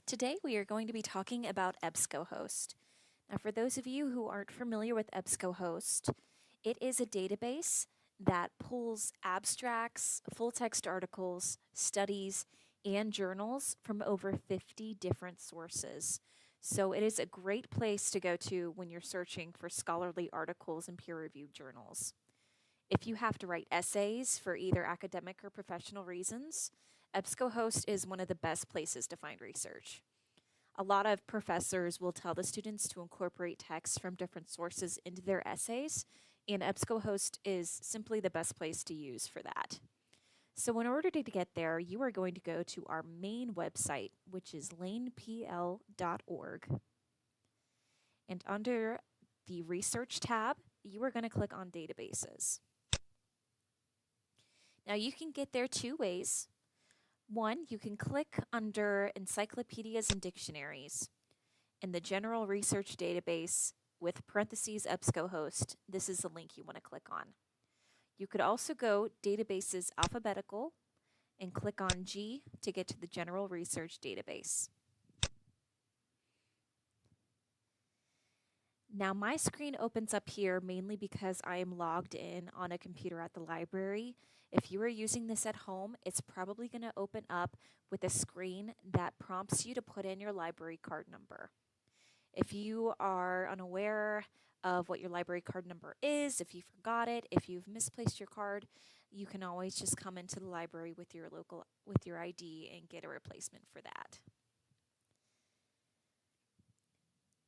Today we are going to be talking about EBSCOhost. Now, for those of you who aren't familiar with EBSCOhost, it is a database that pulls abstracts, full-text articles, studies, and journals from over 50 different sources. So it is a great place to go to when you're searching for scholarly articles and peer-reviewed journals. If you have to write essays for either academic or professional reasons, EBSCOhost is one of the best places to find research. A lot of professors will tell the students to incorporate texts from different sources into their essays, and EBSCOhost is simply the best place to use for that. So in order to get there, you are going to go to our main website, which is lanepl.org. And under the Research tab, you are going to click on Databases. Now you can get there two ways. One, you can click under Encyclopedias and Dictionaries. In the General Research Database with parentheses EBSCOhost, this is the link you want to click on. You could also go Databases Alphabetical and click on G to get to the General Research Database. Now my screen opens up here mainly because I am logged in on a computer at the library. If you are using this at home, it's probably going to open up with a screen that prompts you to put in your library card number. If you are unaware of what your library card number is, if you forgot it, if you've misplaced your card, you can always just come into the library with your ID and get a replacement for that.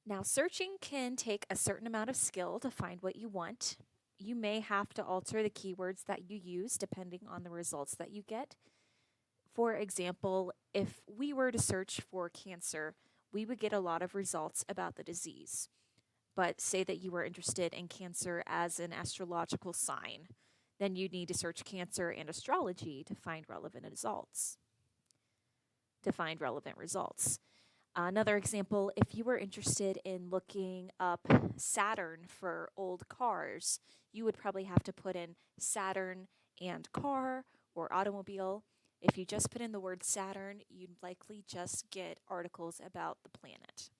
Now, searching can take a certain amount of skill to find what you want. You may have to alter the keywords that you use depending on the results that you get. For example, if we were to search for cancer, we would get a lot of results about the disease. But say that you were interested in cancer as an astrological sign, then you'd need to search cancer and astrology to find relevant results. Another example, if you were interested in looking up Saturn for old cars, you would probably have to put in Saturn and car or automobile. If you just put in the word Saturn, you'd likely just get articles about the planet.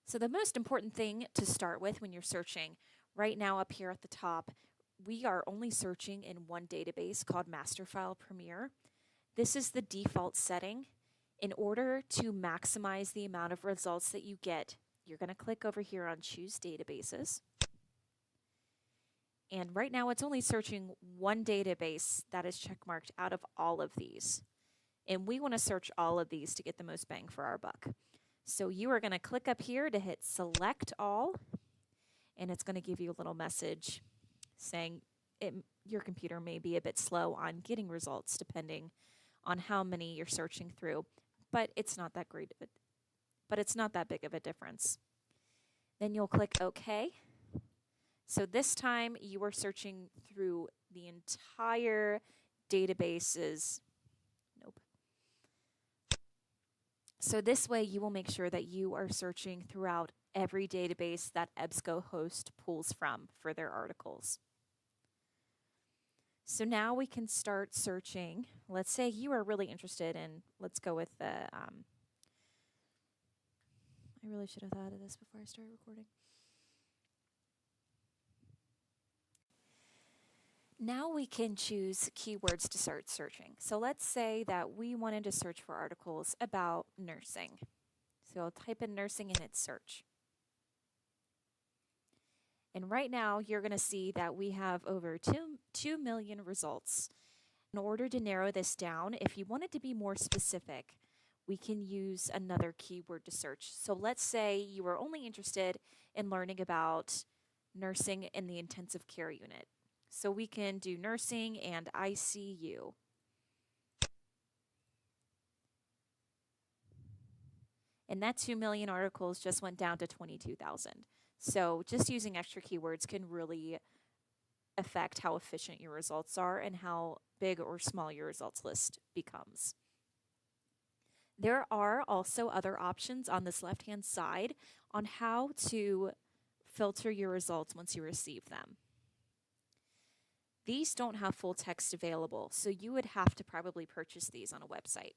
So the most important thing to start with when you're searching, right now up here at the top, we are only searching in one database called Masterfile Premier. This is the default setting. In order to maximize the amount of results that you get, you're going to click over here on Choose Databases. And right now it's only searching one database that is checkmarked out of all of these. And we want to search all of these to get the most bang for our buck. So you are going to click up here to hit Select All, and it's going to give you a little message saying your computer may be a bit slow on getting results depending on how many you're searching through. But it's not that big of a difference. Then you'll click OK. So this time you are searching through the entire databases. Nope. So this way you will make sure that you are searching throughout every database that EBSCOhost pulls from for their articles. So now we can start searching. Let's say you are really interested in, let's go with the, I really should have thought of this before I started recording. Now we can choose keywords to start searching. So let's say that we wanted to search for articles about nursing. So I'll type in nursing and hit search. And right now, you're going to see that we have over 2 million results. In order to narrow this down, if you wanted to be more specific, we can use another keyword to search. So let's say you were only interested in learning about nursing in the intensive care unit. So we can do nursing and ICU. And that 2 million articles just went down to 22,000. So just using extra keywords can really affect how efficient your results are and how big or small your results list becomes. There are also other options on this left-hand side on how to filter your results once you receive them. These don't have full text available, so you would have to probably purchase these on a website.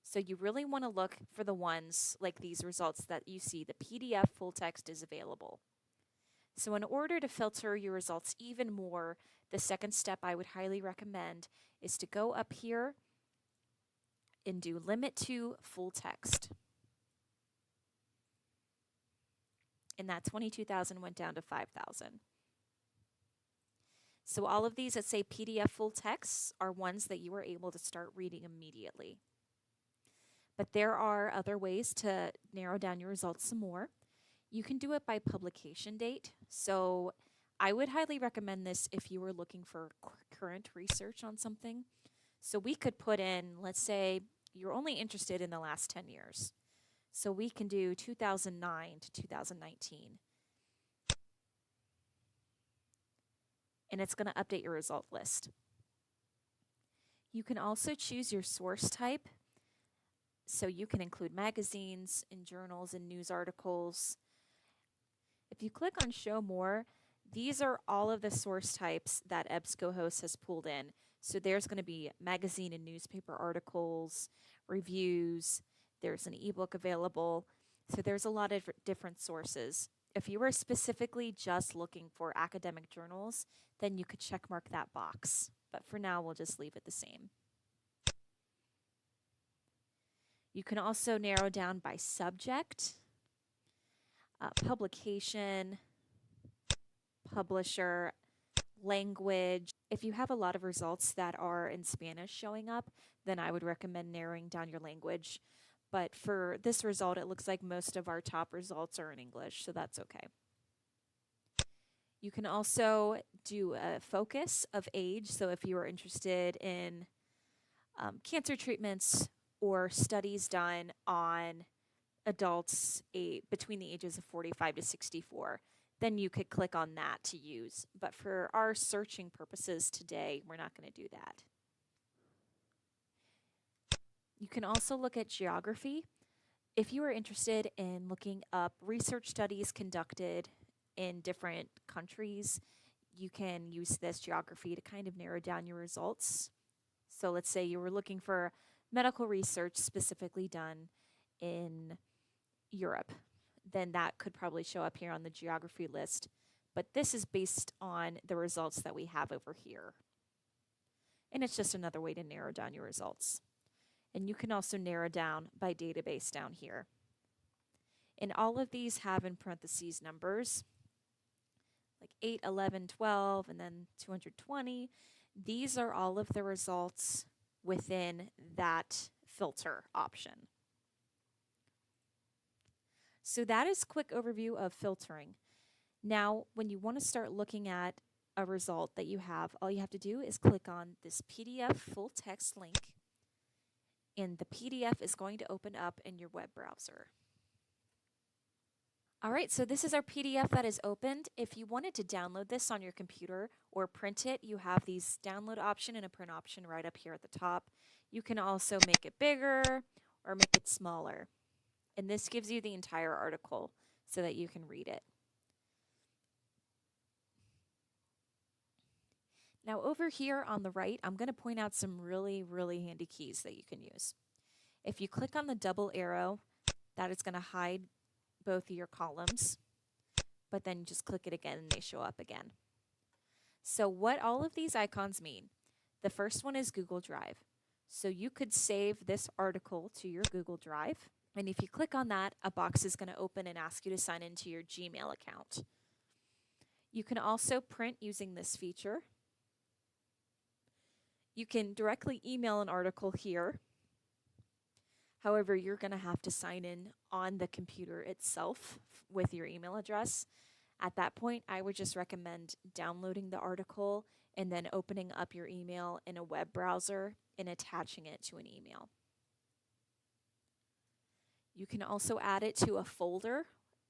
So you really want to look for the ones like these results that you see the PDF full text is available. So in order to filter your results even more, the second step I would highly recommend is to go up here and do limit to full text. And that 22,000 went down to 5,000. So all of these that say PDF full text are ones that you are able to start reading immediately. But there are other ways to narrow down your results some more. You can do it by publication date. So I would highly recommend this if you were looking for current research on something. So we could put in, let's say, you're only interested in the last 10 years. So we can do 2009 to 2019. And it's going to update your result list. You can also choose your source type. So you can include magazines and journals and news articles. If you click on Show More, these are all of the source types that EBSCOhost has pulled in. So there's going to be magazine and newspaper articles, reviews, there's an ebook available. So there's a lot of different sources. If you were specifically just looking for academic journals, then you could check mark that box. But for now, we'll just leave it the same. You can also narrow down by subject, publication, publisher, language. If you have a lot of results that are in Spanish showing up, then I would recommend narrowing down your language. But for this result, it looks like most of our top results are in English, so that's okay. You can also do a focus of age. So if you are interested in cancer treatments or studies done on adults between the ages of 45 to 64, then you could click on that to use. But for our searching purposes today, we're not going to do that. You can also look at geography. If you are interested in looking up research studies conducted in different countries, you can use this geography to kind of narrow down your results. So let's say you were looking for medical research specifically done in Europe, then that could probably show up here on the geography list. But this is based on the results that we have over here. And it's just another way to narrow down your results. And you can also narrow down by database down here. And all of these have in parentheses numbers, like 8, 11, 12, and then 220. These are all of the results within that filter option. So that is a quick overview of filtering. Now, when you want to start looking at a result that you have, all you have to do is click on this PDF full text link, and the PDF is going to open up in your web browser. All right, so this is our PDF that is opened. If you wanted to download this on your computer or print it, you have these download option and a print option right up here at the top. You can also make it bigger or make it smaller. And this gives you the entire article so that you can read it. Now over here on the right, I'm going to point out some really, really handy keys that you can use. If you click on the double arrow, that is going to hide both of your columns, but then you just click it again and they show up again. So what all of these icons mean, the first one is Google Drive. So you could save this article to your Google Drive, and if you click on that, a box is going to open and ask you to sign into your Gmail account. You can also print using this feature. You can directly email an article here. However, you're going to have to sign in on the computer itself with your email address. At that point, I would just recommend downloading the article and then opening up your email in a web browser and attaching it to an email. You can also add it to a folder.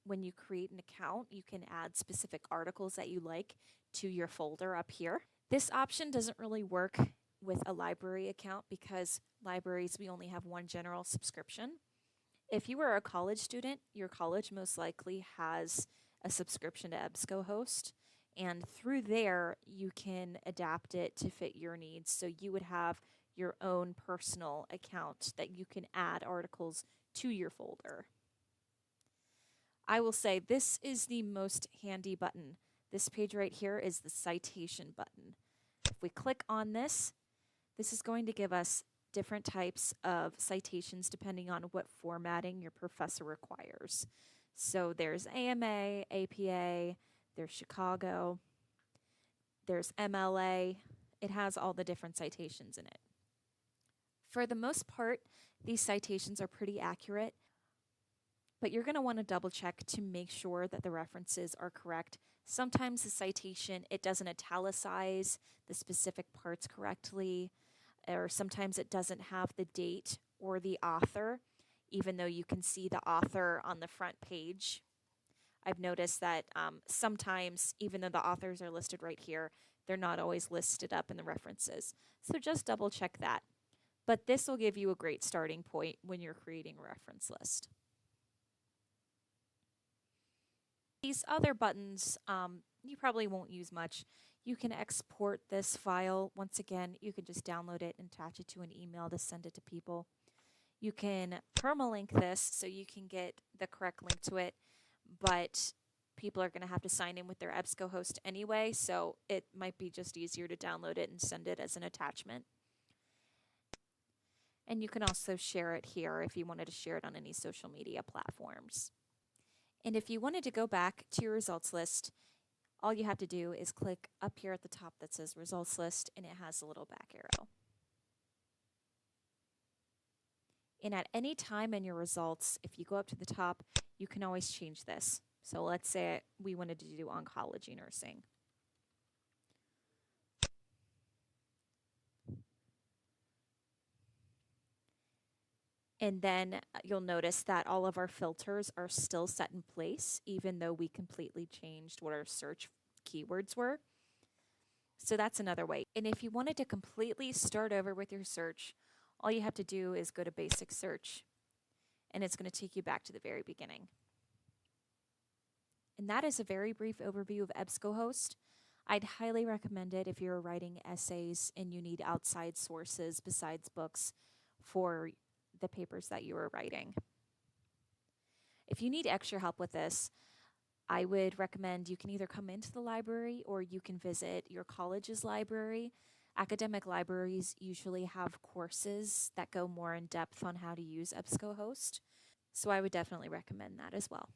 When you create an account, you can add specific articles that you like to your folder up here. This option doesn't really work with a library account because libraries, we only have one general subscription. If you are a college student, your college most likely has a subscription to EBSCOhost, and through there you can adapt it to fit your needs. So you would have your own personal account that you can add articles to your folder. I will say this is the most handy button. This page right here is the citation button. If we click on this, this is going to give us different types of citations depending on what formatting your professor requires. So there's AMA, APA, there's Chicago, there's MLA. It has all the different citations in it. For the most part, these citations are pretty accurate, but you're going to want to double check to make sure that the references are correct. Sometimes the citation, it doesn't italicize the specific parts correctly, or sometimes it doesn't have the date or the author, even though you can see the author on the front page. I've noticed that sometimes, even though the authors are listed right here, they're not always listed up in the references. So just double check that. But this will give you a great starting point when you're creating a reference list. These other buttons, you probably won't use much. You can export this file. Once again, you can just download it and attach it to an email to send it to people. You can permalink this so you can get the correct link to it, but people are going to have to sign in with their EBSCOhost anyway, so it might be just easier to download it and send it as an attachment. And you can also share it here if you wanted to share it on any social media platforms. And if you wanted to go back to your results list, all you have to do is click up here at the top that says results list, and it has a little back arrow. And at any time in your results, if you go up to the top, you can always change this. So let's say we wanted to do oncology nursing. And then you'll notice that all of our filters are still set in place, even though we completely changed what our search keywords were. So that's another way. And if you wanted to completely start over with your search, all you have to do is go to basic search, and it's going to take you back to the very beginning. And that is a very brief overview of EBSCOhost. I'd highly recommend it if you're writing essays and you need outside sources besides books for the papers that you are writing. If you need extra help with this, I would recommend you can either come into the library or you can visit your college's library. Academic libraries usually have courses that go more in depth on how to use EBSCOhost, so I would definitely recommend that as well.